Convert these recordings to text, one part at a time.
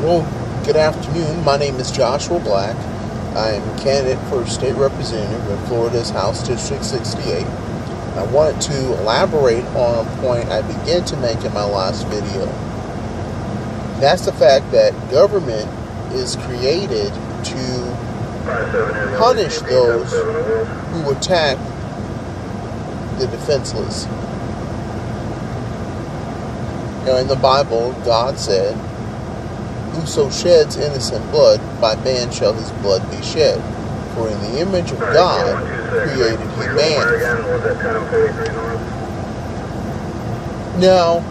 Well, good afternoon. My name is Joshua Black. I am a candidate for state representative in Florida's House District 68. I wanted to elaborate on a point I began to make in my last video. That's the fact that government is created to punish those who attack the defenseless. In the Bible, God said, "Whoso sheds innocent blood, by man shall his blood be shed. For in the image of God created he man." Now,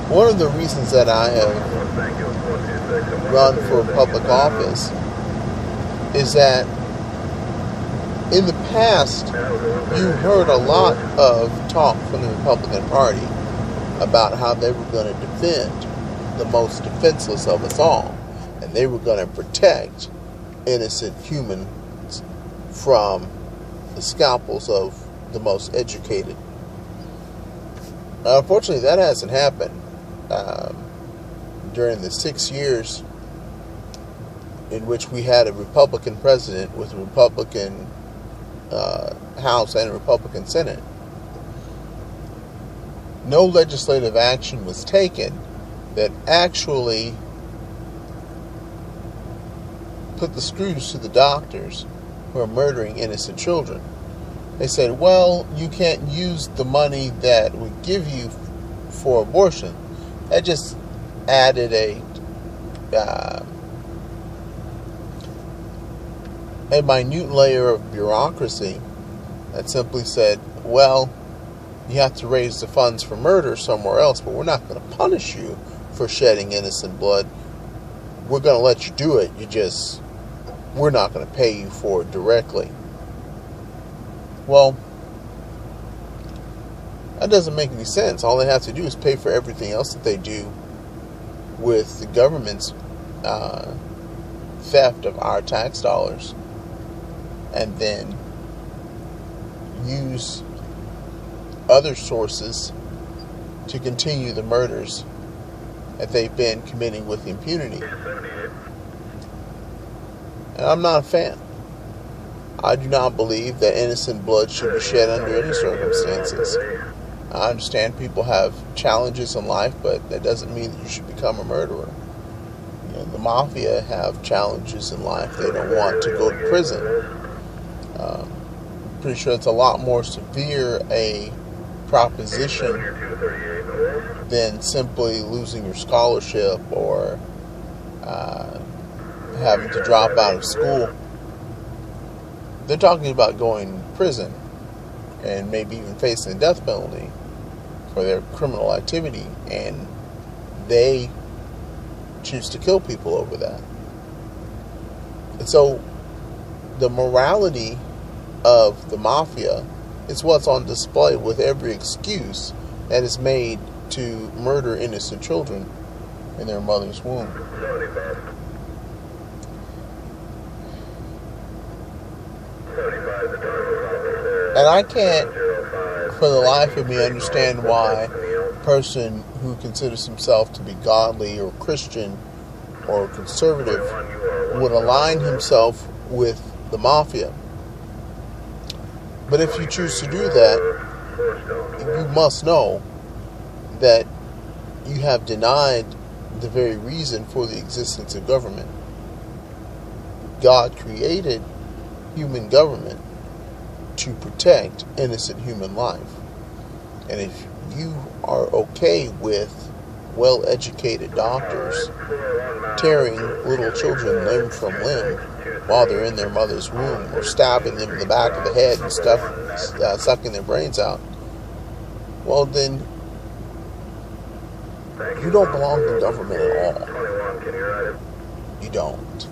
one of the reasons that I have run for public office is that in the past, you heard a lot of talk from the Republican Party about how they were going to defend the most defenseless of us all, and they were going to protect innocent humans from the scalpels of the most educated. Unfortunately, that hasn't happened during the 6 years in which we had a Republican president with a Republican House and a Republican Senate. No legislative action was taken that actually put the screws to the doctors who are murdering innocent children. They said, well, you can't use the money that we give you for abortion. That just added a minute layer of bureaucracy that simply said, well, you have to raise the funds for murder somewhere else, but we're not going to punish you for shedding innocent blood. We're going to let you do it. We're not going to pay you for it directly. Well, that doesn't make any sense. All they have to do is pay for everything else that they do with the government's theft of our tax dollars, and then use other sources to continue the murders that they've been committing with impunity. And I'm not a fan. I do not believe that innocent blood should be shed under any circumstances. I understand people have challenges in life, but that doesn't mean that you should become a murderer. The mafia have challenges in life. They don't want to go to prison. Pretty sure it's a lot more severe a proposition than simply losing your scholarship or having to drop out of school. They're talking about going to prison and maybe even facing the death penalty for their criminal activity, and they choose to kill people over that. And so the morality of the mafia is what's on display with every excuse that is made to murder innocent children in their mother's womb. And I can't, for the life of me, understand why a person who considers himself to be godly or Christian or conservative would align himself with the mafia. But if you choose to do that, you must know that you have denied the very reason for the existence of government. God created human government to protect innocent human life. And if you are okay with well-educated doctors tearing little children limb from limb while they're in their mother's womb, or stabbing them in the back of the head and sucking their brains out, well then, you don't belong in government at all. You don't.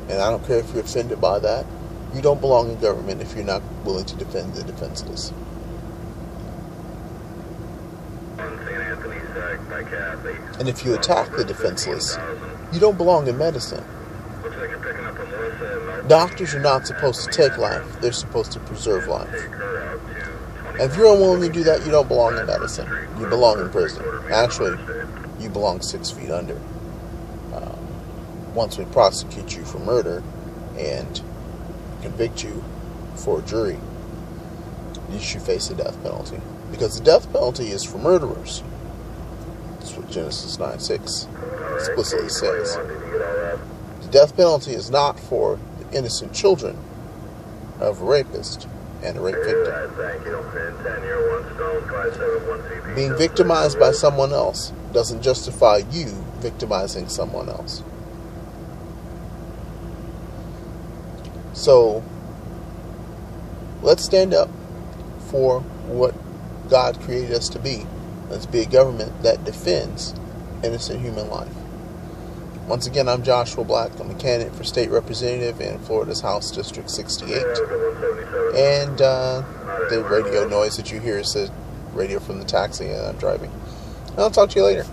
And I don't care if you're offended by that. You don't belong in government if you're not willing to defend the defenseless. And if you attack the defenseless, you don't belong in medicine. Doctors are not supposed to take life. They're supposed to preserve life. And if you're unwilling to do that, you don't belong in medicine. You belong in prison. Actually, you belong 6 feet under. Once we prosecute you for murder and convict you for a jury, you should face the death penalty. Because the death penalty is for murderers. That's what Genesis 9:6 explicitly says. The death penalty is not for the innocent children of a rapist and a rape victim. Being victimized by someone else doesn't justify you victimizing someone else. So, let's stand up for what God created us to be. Let's be a government that defends innocent human life. Once again, I'm Joshua Black. I'm a candidate for state representative in Florida's House District 68. And the radio noise that you hear is the radio from the taxi I'm driving. I'll talk to you later.